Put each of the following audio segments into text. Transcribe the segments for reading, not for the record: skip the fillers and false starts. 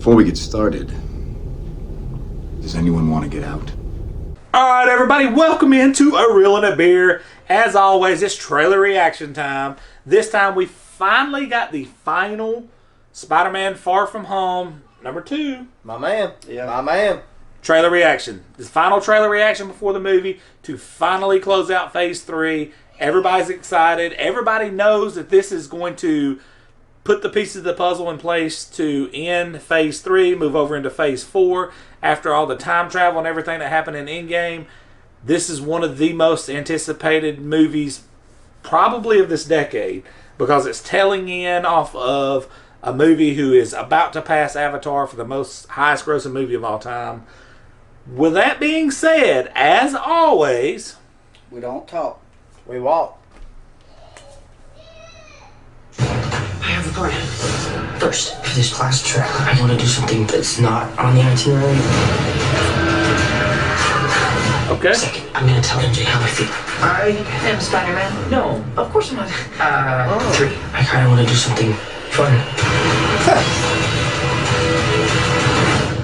Before we get started, does anyone want to get out? Alright everybody, welcome into A Reel and a Beer. As always, it's trailer reaction time. This time we finally got the final Spider-Man Far From Home #2. My man. Yeah. My man. Trailer reaction. The final trailer reaction before the movie to finally close out Phase 3. Everybody's excited. Everybody knows that this is going to put the pieces of the puzzle in place to end Phase 3, move over into Phase 4. After all the time travel and everything that happened in Endgame, this is one of the most anticipated movies probably of this decade, because it's telling in off of a movie who is about to pass Avatar for the most highest grossing movie of all time. With that being said, as always, we don't talk. We walk. I have a plan. First, for this last trip, I want to do something that's not on the itinerary. okay. Second, I'm going to tell MJ how I feel. I am Spider-Man. No, of course I'm not. Three, I kind of want to do something fun.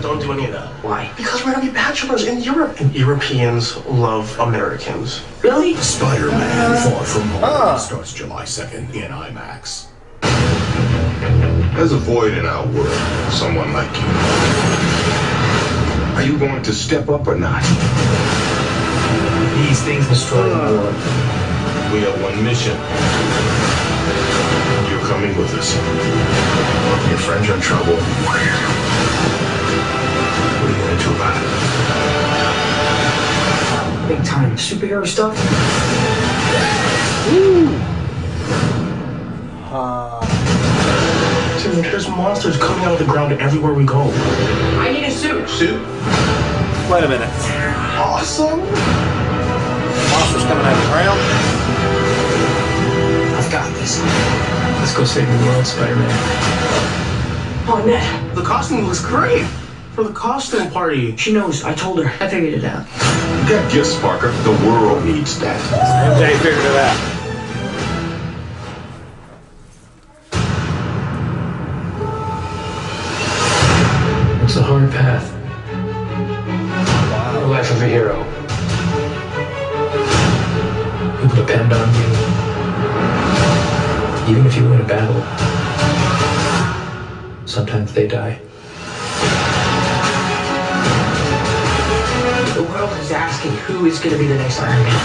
Don't do any of that. Why? Because we're gonna be bachelors in Europe, and Europeans love Americans. Really? Spider-Man Far From Home starts July 2nd in IMAX. There's a void in our world, someone like you. Are you going to step up or not? These things destroy the world. We have one mission. You're coming with us. Your friends are in trouble. What are you going to do about it? Big time superhero stuff. Dude, there's monsters coming out of the ground everywhere we go. I need a suit. Suit? Wait a minute. Awesome. Monsters coming out of the ground. I've got this. Let's go save the world, Spider-Man. Oh, Ned. The costume looks great for the costume party. She knows. I told her. I figured it out. You got gifts, Parker. The world needs that. MJ figured it out. It's a hard path. The life of a hero. People depend on you. Even if you win a battle, sometimes they die. The world is asking who is going to be the next Iron Man.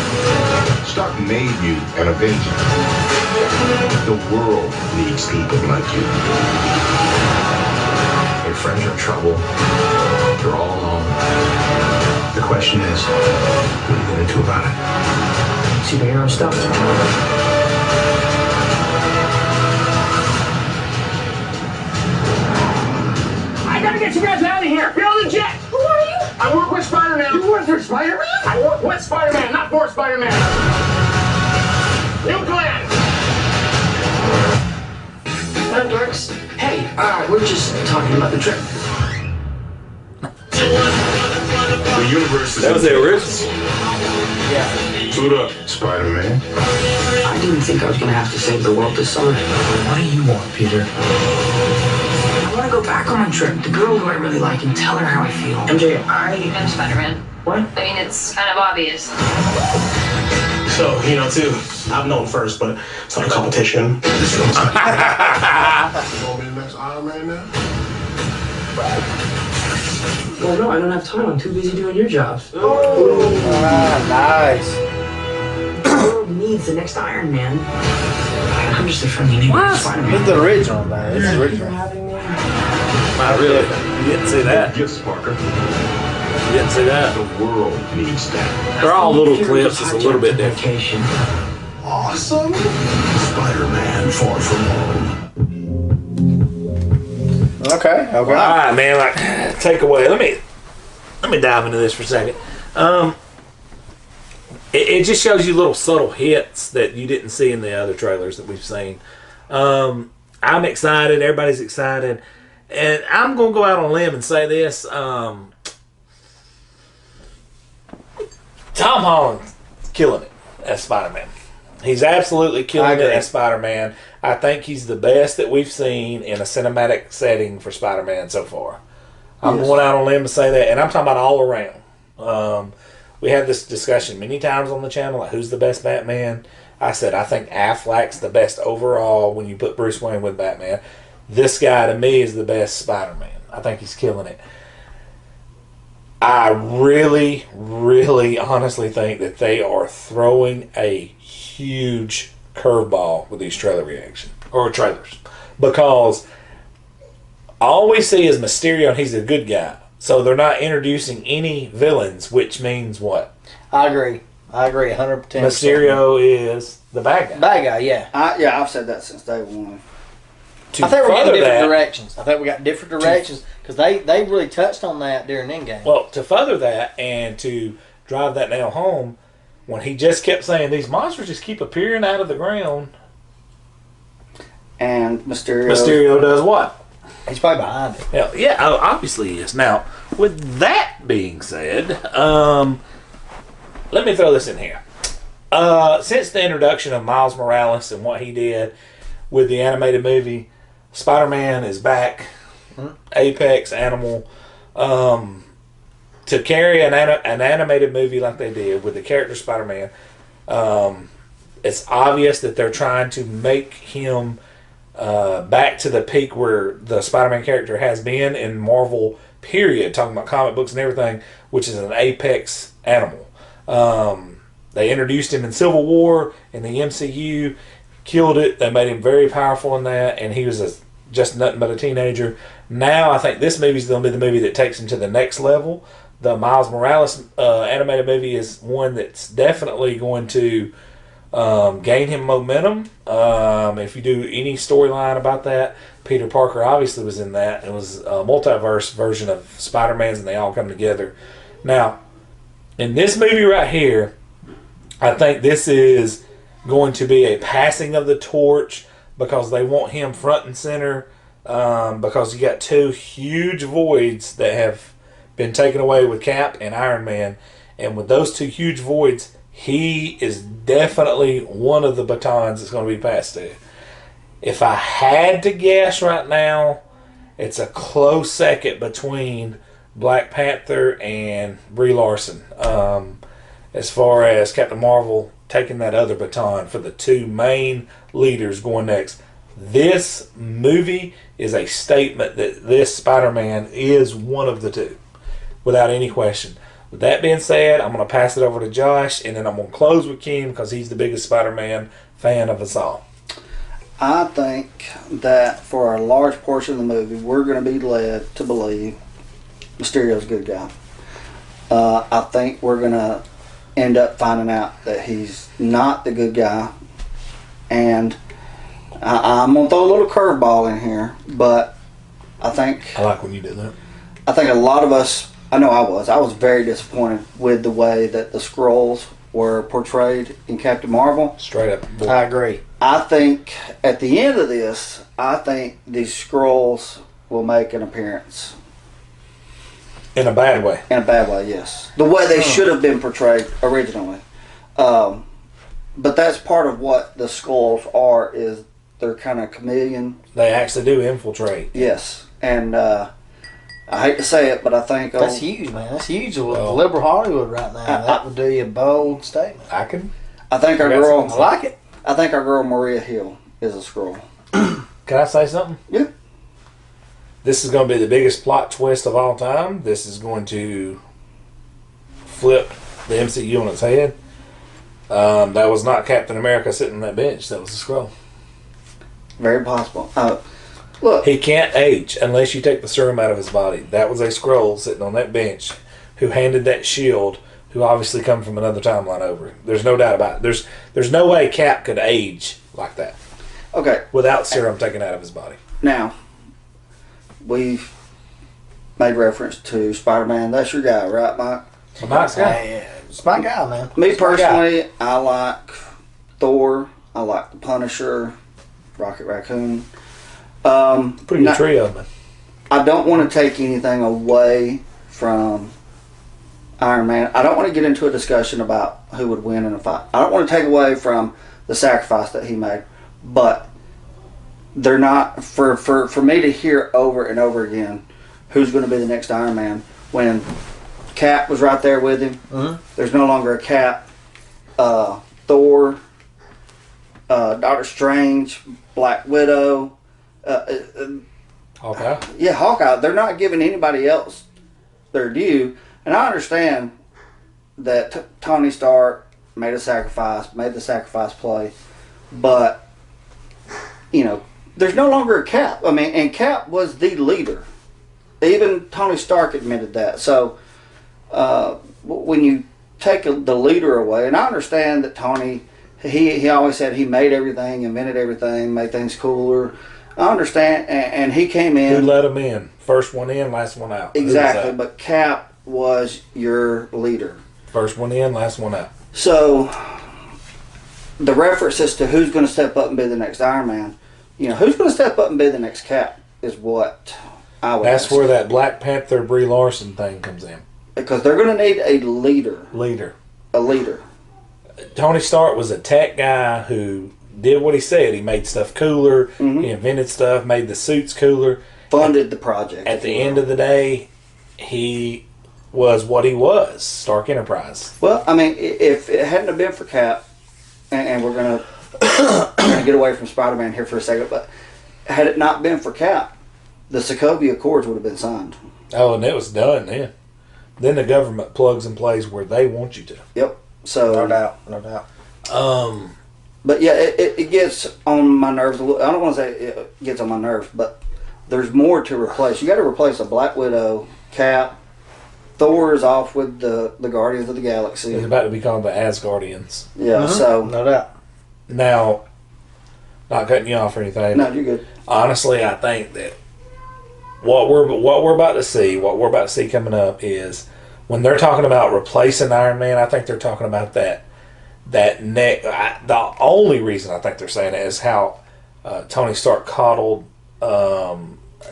Stark made you an Avenger. The world needs people like you. Your friends are in trouble. You're all alone. The question is, what are you going to do about it? Superhero stuff. I gotta get you guys out of here! Get on the jet! Who are you? I work with Spider-Man. You work for Spider-Man? I work with Spider-Man, not for Spider-Man. New plan! That works. Hey, we're just talking about the trip. The universe is... That was the original. Yeah. Suit up, Spider-Man. I didn't think I was gonna have to save the world this summer. What do you want, Peter? I want to go back on my trip. The girl who I really like and tell her how I feel. MJ, I I'm Spider-Man. What? I mean, it's kind of obvious. So, too, I've known first, but it's not a competition. This looks like... You want me the next Iron Man now? Well, no, I don't have time. I'm too busy doing your jobs. Nice. The world needs the next Iron Man. I'm just a friendly neighbor. Spider-Man. This is the original, man. This is the original. Not really. You didn't see that. Gifts, Parker. You didn't see that. The world needs that. They're all little clips. It's a little bit different. Vacation. Awesome. Spider-Man Far From Home. Okay. All right, man. Like, take away. Let me dive into this for a second. It just shows you little subtle hits that you didn't see in the other trailers that we've seen. I'm excited. Everybody's excited, and I'm gonna go out on a limb and say this. Tom Holland killing it as Spider-Man. He's absolutely I killing it agree. as Spider-Man. I think he's the best that we've seen in a cinematic setting for Spider-Man so far. I'm Yes. going out on a limb to say that, and I'm talking about all around. We had this discussion many times on the channel, like who's the best Batman. I said I think Affleck's the best overall when you put Bruce Wayne with Batman. This guy, to me, is the best Spider-Man. I think he's killing it. I really, really honestly think that they are throwing a huge curveball with these trailer reactions or trailers, because all we see is Mysterio and he's a good guy. So they're not introducing any villains, which means what? I agree 100%. Mysterio is the bad guy. Bad guy, yeah. I've said that since day one. To I think we're getting further different that- directions. I think we got different directions because they really touched on that during Endgame. Well, to further that and to drive that nail home, when he just kept saying these monsters just keep appearing out of the ground, And Mysterio does what? He's probably behind it. Yeah, obviously he is. Now, with that being said, let me throw this in here. Since the introduction of Miles Morales and what he did with the animated movie, Spider-Man is back. Apex animal. To carry an animated movie like they did with the character Spider-Man, it's obvious that they're trying to make him back to the peak where the Spider-Man character has been in Marvel, period, talking about comic books and everything, which is an apex animal. They introduced him in Civil War, in the MCU, killed it. They made him very powerful in that, and he was just nothing but a teenager. Now I think this movie is going to be the movie that takes him to the next level. The Miles Morales animated movie is one that's definitely going to gain him momentum. If you do any storyline about that, Peter Parker obviously was in that. It was a multiverse version of Spider-Man's, and they all come together. Now, in this movie right here, I think this is going to be a passing of the torch because they want him front and center, because you got two huge voids that have been taken away with Cap and Iron Man, and with those two huge voids, he is definitely one of the batons that's going to be passed to. If I had to guess right now, it's a close second between Black Panther and Brie Larson, as far as Captain Marvel taking that other baton for the two main leaders going next. This movie is a statement that this Spider-Man is one of the two, without any question. With that being said, I'm going to pass it over to Josh, and then I'm going to close with Kim because he's the biggest Spider-Man fan of us all. I think that for a large portion of the movie, we're going to be led to believe Mysterio's a good guy. I think we're going to end up finding out that he's not the good guy, and I'm going to throw a little curveball in here, but I think I like when you do that. I think a lot of us, I know I was very disappointed with the way that the Skrulls were portrayed in Captain Marvel. Straight up. I agree. I think at the end of this, I think these Skrulls will make an appearance. In a bad way. In a bad way, yes. The way they should have been portrayed originally. But that's part of what the Skrulls are, is they're kind of chameleon. They actually do infiltrate. Yes. And I hate to say it, but I think... That's huge, man. That's huge with liberal Hollywood right now. That would do you a bold statement. I think I like it. I think our girl Maria Hill is a Skrull. Can I say something? Yeah. This is going to be the biggest plot twist of all time. This is going to flip the MCU on its head. That was not Captain America sitting on that bench. That was a Skrull. Very possible. Look. He can't age unless you take the serum out of his body. That was a Skrull sitting on that bench who handed that shield, who obviously come from another timeline over. There's no doubt about it. There's no way Cap could age like that. Okay. Without serum taken out of his body. Now, we've made reference to Spider-Man. That's your guy, right, Mike? Mike's guy. Yeah, it's my guy, man. Me It's my guy. personally, I like Thor. I like the Punisher, Rocket Raccoon. Pretty good trio, man. I don't want to take anything away from Iron Man. I don't want to get into a discussion about who would win in a fight. I don't want to take away from the sacrifice that he made. But they're not for me to hear over and over again who's going to be the next Iron Man when Cap was right there with him. Mm-hmm. There's no longer a Cap. Thor, Doctor Strange, Black Widow. Okay. Yeah, Hawkeye. They're not giving anybody else their due. And I understand that Tony Stark made the sacrifice play. But, there's no longer a Cap. I mean, and Cap was the leader. Even Tony Stark admitted that. So, when you take the leader away, and I understand that Tony, he always said he made everything, invented everything, made things cooler. I understand, and he came in. Who let him in? First one in, last one out. Exactly, but Cap was your leader. First one in, last one out. So, the references to who's going to step up and be the next Iron Man, who's going to step up and be the next Cap is what I would That's ask. where that Black Panther Brie Larson thing comes in. Because they're going to need a leader. A leader. Tony Stark was a tech guy who did what he said. He made stuff cooler. Mm-hmm. He invented stuff, made the suits cooler. Funded the project. At the end of the day, he was what he was, Stark Enterprise. Well, I mean, if it hadn't have been for Cap, and we're going to get away from Spider-Man here for a second, but had it not been for Cap, the Sokovia Accords would have been signed. Oh, and it was done then. Then the government plugs and plays where they want you to. Yep. So No doubt. But yeah, it gets on my nerves a little. I don't want to say it gets on my nerves, but there's more to replace. You got to replace a Black Widow, Cap. Thor is off with the Guardians of the Galaxy. He's about to be called the Asgardians. Yeah, so No doubt. Now, not cutting you off or anything. no, you're good. Honestly, I think that what we're about to see coming up is when they're talking about replacing Iron Man. I think they're talking about the only reason I think they're saying it is how Tony Stark coddled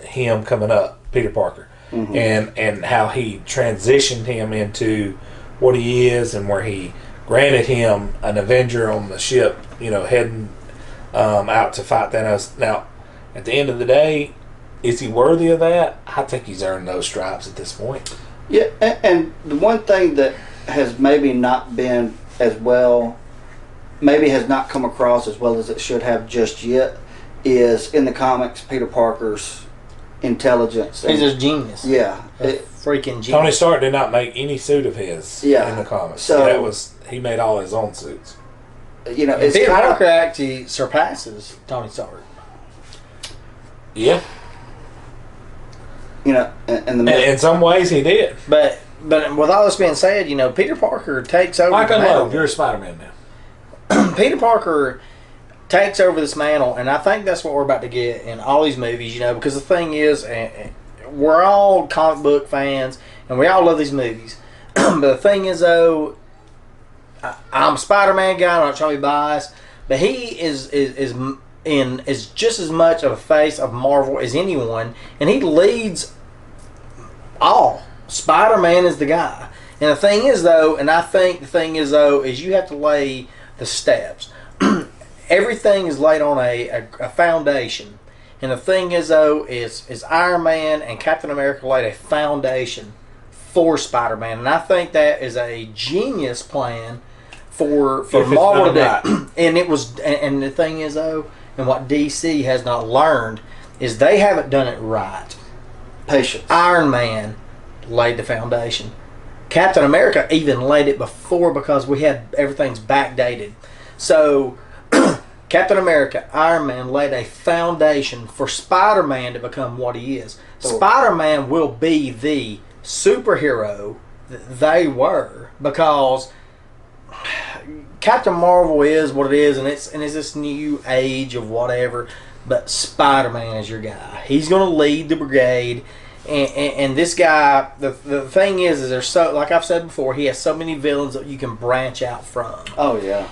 him coming up, Peter Parker, and how he transitioned him into what he is, and where he granted him an Avenger on the ship, heading out to fight Thanos. Now, at the end of the day, is he worthy of that? I think he's earned those stripes at this point. Yeah, and the one thing that has maybe not been as well, maybe has not come across as well as it should have just yet, is in the comics Peter Parker's intelligence. He's a genius. Yeah. Freaking genius. Tony Stark did not make any suit of his in the comics. So he made all his own suits. It's Peter kind Parker of, actually surpasses Tony Stark. Yeah. In some ways he did. But with all this being said, Peter Parker takes over Mike the Unload, mantle. you're a Spider-Man now. Peter Parker takes over this mantle, and I think that's what we're about to get in all these movies, because the thing is, we're all comic book fans, and we all love these movies. But the thing is, though, I'm a Spider-Man guy, I'm not trying to be biased, but he is just as much of a face of Marvel as anyone, and he leads all. Spider-Man is the guy. And the thing is, though, is you have to lay the steps. Everything is laid on a foundation. And the thing is, though, is Iron Man and Captain America laid a foundation for Spider-Man. And I think that is a genius plan for Marvel to do. And the thing is, though, and what DC has not learned is they haven't done it right. patience. Iron Man laid the foundation. Captain America even laid it before because we had everything's backdated. So Captain America, Iron Man laid a foundation for Spider-Man to become what he is. Spider-Man will be the superhero that they were because Captain Marvel is what it is, and it's this new age of whatever. But Spider-Man is your guy. He's going to lead the brigade. And this guy, the thing is there's so, like I've said before, he has so many villains that you can branch out from. Oh yeah.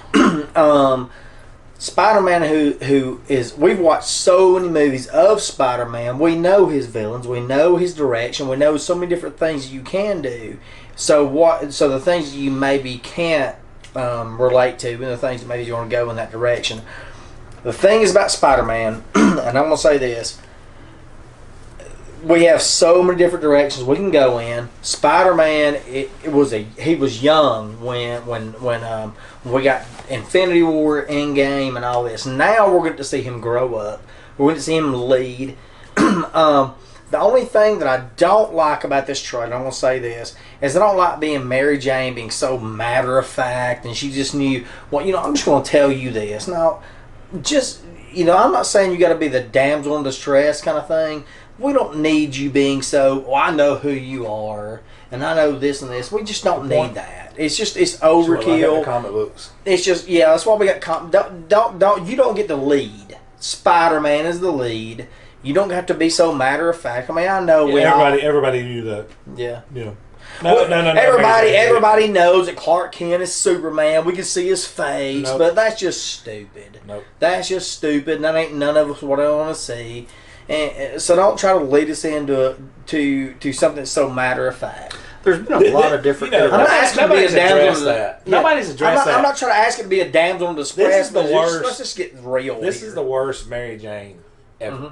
Spider-Man, who is, we've watched so many movies of Spider-Man. We know his villains, we know his direction, we know so many different things you can do. So the things you maybe can't relate to, and the things that made you want to go in that direction. The thing is about Spider-Man, and I'm going to say this. We have so many different directions we can go in. Spider-Man, he was young when we got Infinity War, Endgame, and all this. Now we're going to see him grow up. We're going to see him lead. The only thing that I don't like about this trailer, I'm going to say this, is I don't like being Mary Jane being so matter of fact, and she just knew. Well, I'm just going to tell you this. No, just I'm not saying you got to be the damsel in distress kind of thing. We don't need you being so, I know who you are, and I know this and this. We just don't need that. It's overkill. Like comic books. It's just, that's why we got you don't get the lead. Spider-Man is the lead. You don't have to be so matter of fact. I mean, I know everybody knew that. Yeah. Yeah. No. Everybody knows that Clark Kent is Superman. We can see his face, but that's just stupid. Nope. That's just stupid. And that ain't none of us what I want to see. And so don't try to lead us into to something that's so matter of fact. There's been a lot of different. I'm not asking to be a damsel. Nobody's addressed that. I'm not trying to ask it to be a damsel in distress. This is the worst. Let's just get real. This is the worst Mary Jane ever. Mm-hmm.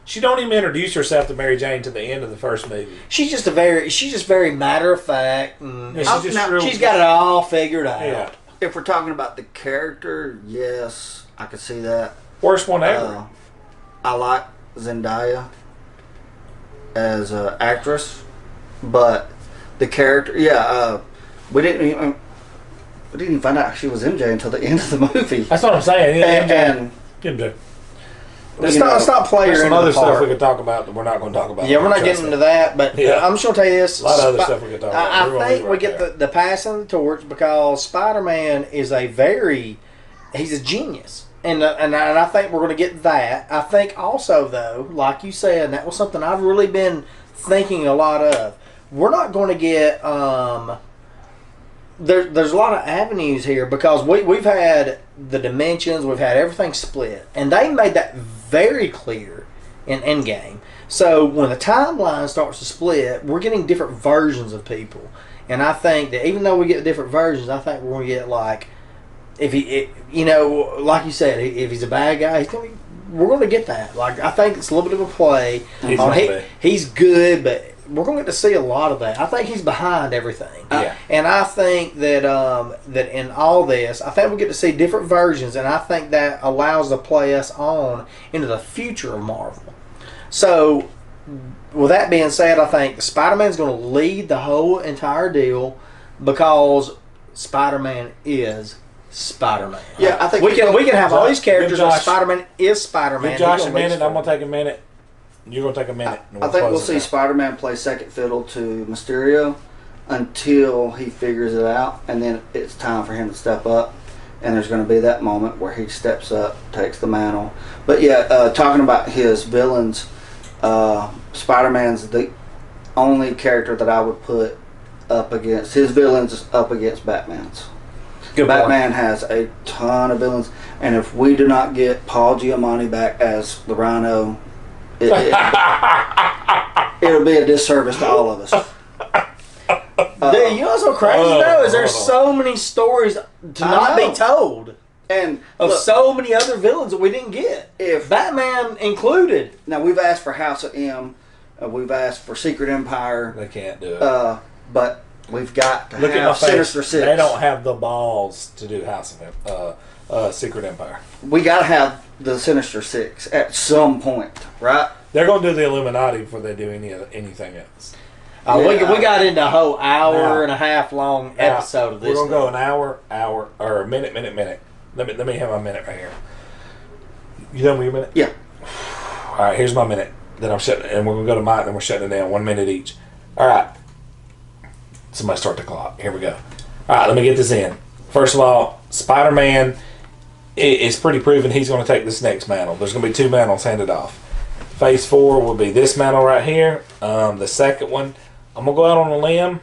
She don't even introduce herself to Mary Jane to the end of the first movie. She's just very matter of fact. And she's got it all figured out. Yeah. If we're talking about the character, yes, I could see that. Worst one ever. I like Zendaya as an actress, but the character, we didn't even find out she was MJ until the end of the movie. That's what I'm saying. And MJ. Let's not play her into some other the part. stuff we could talk about that we're not going to talk about. Yeah, we're not getting into that, but I'm just going to tell you this. A lot of other stuff we could talk about. I think we get the passing of the torch because Spider-Man is he's a genius. And I think we're going to get that. I think also, though, like you said, and that was something I've really been thinking a lot of, we're not going to get... There's a lot of avenues here because we've had the dimensions, we've had everything split. And they made that very clear in Endgame. So when the timeline starts to split, we're getting different versions of people. And I think that even though we get different versions, I think we're going to get like... If like you said, if he's a bad guy, we're going to get that. Like I think it's a little bit of a play. He's good, but we're going to get to see a lot of that. I think he's behind everything. Yeah. And I think that that in all this, I think we get to see different versions, and I think that allows to play us on into the future of Marvel. So, with that being said, I think Spider-Man's going to lead the whole entire deal because Spider-Man is Spider-Man. Yeah, I think we can have all these characters, but Spider-Man is Spider-Man. Give Josh a minute. I'm going to take a minute. You're going to take a minute. I think we'll see Spider-Man play second fiddle to Mysterio until he figures it out, and then it's time for him to step up. And there's going to be that moment where he steps up, takes the mantle. But talking about his villains, Spider-Man's the only character that I would put up against his villains up against Batman's. Batman has a ton of villains, and if we do not get Paul Giamatti back as the Rhino, it'll be a disservice to all of us. Dude, you know what's so crazy though is there's so many stories to not be told, and of so many other villains that we didn't get, if Batman included. Now we've asked for House of M, we've asked for Secret Empire. They can't do it. But we've got to Look have Sinister Six. They don't have the balls to do House of Secret Empire. We got to have the Sinister Six at some point, right? They're going to do the Illuminati before they do anything else. We got into a whole hour and a half long episode of this. We're going to go an hour, or a minute. Let me have my minute right here. You done with your minute? Yeah. All right, here's my minute. Then I'm shutting, and we're going to go to mine, then we're shutting it down. 1 minute each. All right. Somebody start the clock. Here we go. All right, let me get this in. First of all, Spider-Man, it's pretty proven he's going to take this next mantle. There's going to be 2 mantles handed off. Phase 4 will be this mantle right here. The second one, I'm going to go out on a limb.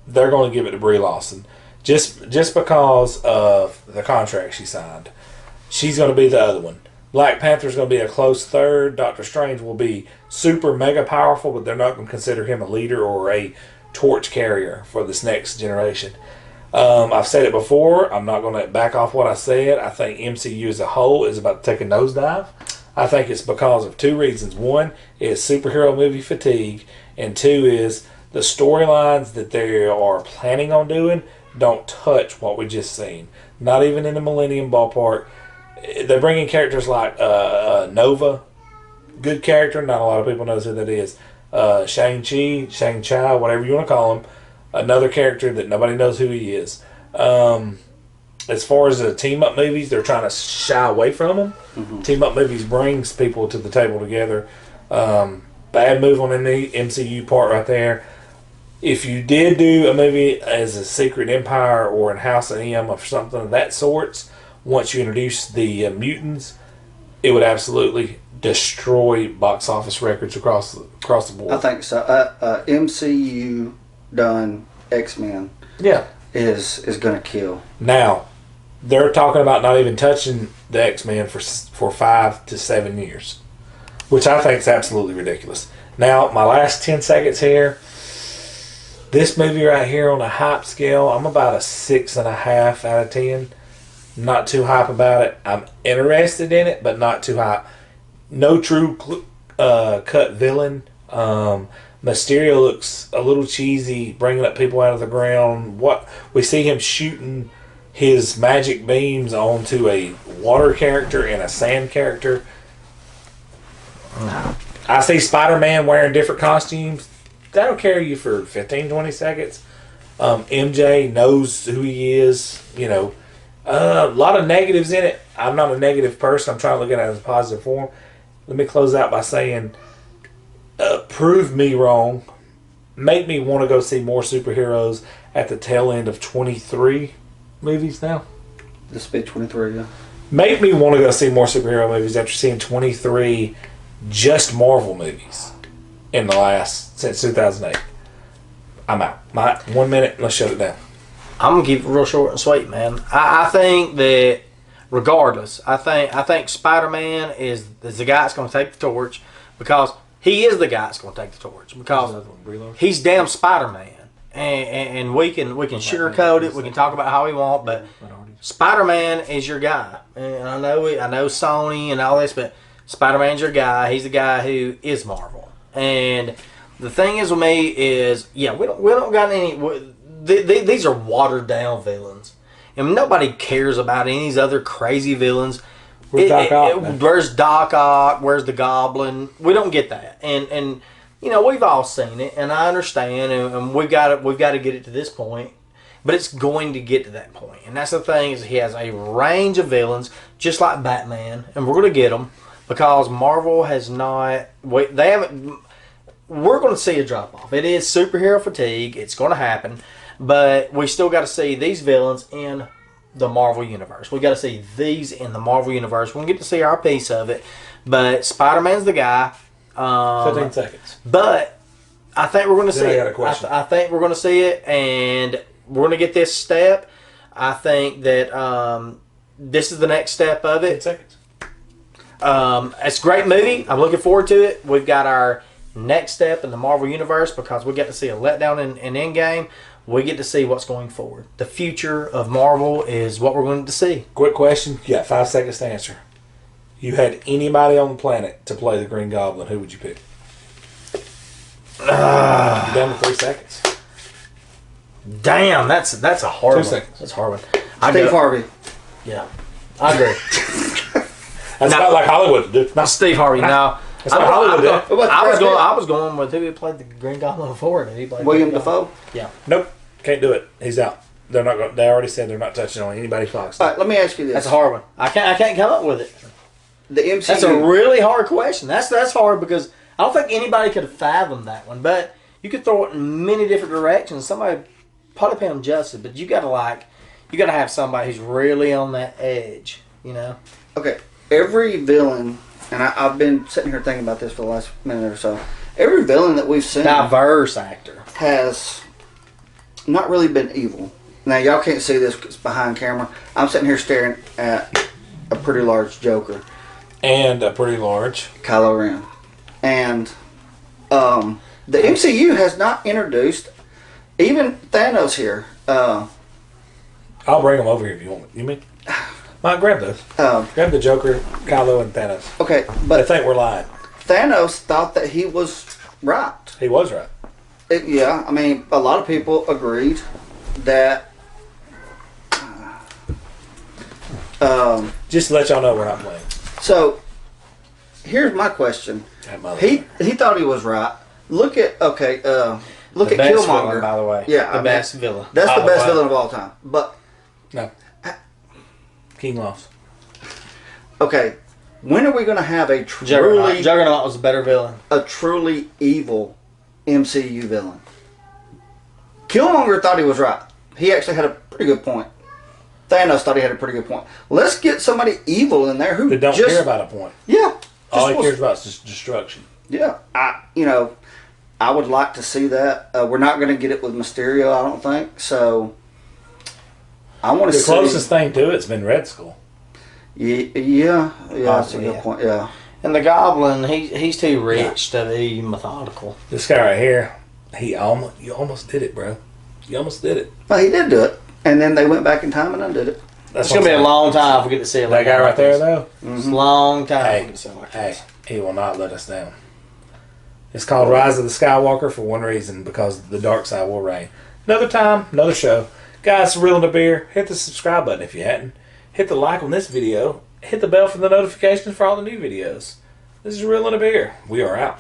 They're going to give it to Brie Larson. Just because of the contract she signed. She's going to be the other one. Black Panther's going to be a close third. Doctor Strange will be super mega powerful, but they're not going to consider him a leader or a torch carrier for this next generation. I've said it before. I'm not going to back off what I said. I think MCU as a whole is about to take a nosedive. I think it's because of two reasons. One is superhero movie fatigue, and two is the storylines that they are planning on doing don't touch what we just seen. Not even in the Millennium Ballpark. They're bringing characters like Nova, good character. Not a lot of people knows who that is. Shang-Chi, whatever you want to call him. Another character that nobody knows who he is. As far as the team-up movies, they're trying to shy away from them. Mm-hmm. Team-up movies brings people to the table together. Bad move on the MCU part right there. If you did do a movie as a Secret Empire or in House of M or something of that sorts, once you introduce the mutants, it would absolutely destroy box office records across the board. I think so. MCU done X-Men is going to kill. Now, they're talking about not even touching the X-Men for 5 to 7 years, which I think is absolutely ridiculous. Now, my last 10 seconds here. This movie right here on a hype scale, I'm about a 6.5 out of 10. Not too hype about it. I'm interested in it, but not too hype. No true cut villain. Mysterio looks a little cheesy, bringing up people out of the ground. What we see him shooting his magic beams onto a water character and a sand character. I see Spider-Man wearing different costumes. That'll carry you for 15, 20 seconds. MJ knows who he is. You know, a lot of negatives in it. I'm not a negative person. I'm trying to look at it as a positive form. Let me close out by saying, prove me wrong. Make me want to go see more superheroes at the tail end of 23 movies now. This will be 23, yeah. Make me want to go see more superhero movies after seeing 23 just Marvel movies since 2008. I'm out. 1 minute, let's shut it down. I'm gonna keep it real short and sweet, man. I think that regardless, I think Spider-Man is the guy that's gonna take the torch, because he is the guy that's gonna take the torch, because he's damn Spider-Man. And we can sugarcoat it. We can talk about how we want, but Spider-Man is your guy. And I know Sony and all this, but Spider-Man's your guy. He's the guy who is Marvel. And the thing is with me is, we don't got any. These are watered down villains, and nobody cares about any of these other crazy villains. Where's Doc Ock? Where's Doc Ock? Where's the Goblin? We don't get that, and you know, we've all seen it, and I understand, and we've got to get it to this point, but it's going to get to that point, and that's the thing, is he has a range of villains, just like Batman, and we're going to get them, because Marvel has not, they haven't, we're going to see a drop-off. It is superhero fatigue, it's going to happen, but we still got to see these villains in the Marvel Universe. We got to see these in the Marvel Universe. We're going to get to see our piece of it, but Spider-Man's the guy. 15 seconds. But I think we're going to see I it. got a question. I think we're going to see it, and we're going to get this step. I think that this is the next step of it. 10 seconds. It's a great movie. I'm looking forward to it. We've got our next step in the Marvel Universe, because we get to see a letdown in Endgame. We get to see what's going forward. The future of Marvel is what we're going to see. Quick question. You got 5 seconds to answer. You had anybody on the planet to play the Green Goblin, who would you pick? You're down to 3 seconds. Damn, that's a hard 2 one. seconds. That's a hard one. Steve Harvey. Yeah, I agree. That's not like Hollywood did. Not Steve Harvey. No, That's not Hollywood did. I was going with who had played the Green Goblin before. Did he play William Green Goblin? Dafoe? Yeah. Nope, can't do it. He's out. They're not going. They already said they're not touching on anybody Fox. All right, let me ask you this. That's a hard one. I can't come up with it. The MCU. That's a really hard question. That's hard, because I don't think anybody could have fathomed that one. But you could throw it in many different directions. Somebody probably pay them justice, but you got to have somebody who's really on that edge. You know. Okay, every villain, and I've been sitting here thinking about this for the last minute or so. Every villain that we've seen, Diverse actor, has not really been evil. Now y'all can't see this 'cause it's behind camera. I'm sitting here staring at a pretty large Joker. And a pretty large Kylo Ren. And the MCU has not introduced, even Thanos here, I'll bring them over here if you want. You mean? Mike, grab those. Grab the Joker, Kylo, and Thanos. Okay, They but think we're lying. Thanos thought that he was right. He was right. Yeah, I mean, a lot of people agreed that. Just to let y'all know we're not playing. So, here's my question. He thought he was right. Look at look The at best Killmonger. villain, by the way. Yeah, the best villain. That's the By best way. villain of all time. But No. King lost. okay, when are we going to have a truly Juggernaut was a better villain. evil MCU villain? Killmonger thought he was right. He actually had a pretty good point. Thanos thought he had a pretty good point. Let's get somebody evil in there who They don't just care about a point. Yeah. All he just cares about is just destruction. Yeah, I would like to see that. We're not going to get it with Mysterio, I don't think. So, I want to The see. closest thing to it's been Red Skull. Yeah, that's a good yeah. point. Yeah, And the Goblin, he's too rich to be methodical. This guy right here, you almost did it, bro. You almost did it. well, he did do it, and then they went back in time and undid it. It's going to be a long time if we get to see it. That guy right there, though. It's a long time. if we Hey, get to see it like hey, this. he will not let us down. It's called Rise of the Skywalker for one reason, because the dark side will reign. Another time, another show. Guys, Reeling a Beer, hit the subscribe button if you hadn't. Hit the like on this video. Hit the bell for the notifications for all the new videos. This is Reeling a Beer. We are out.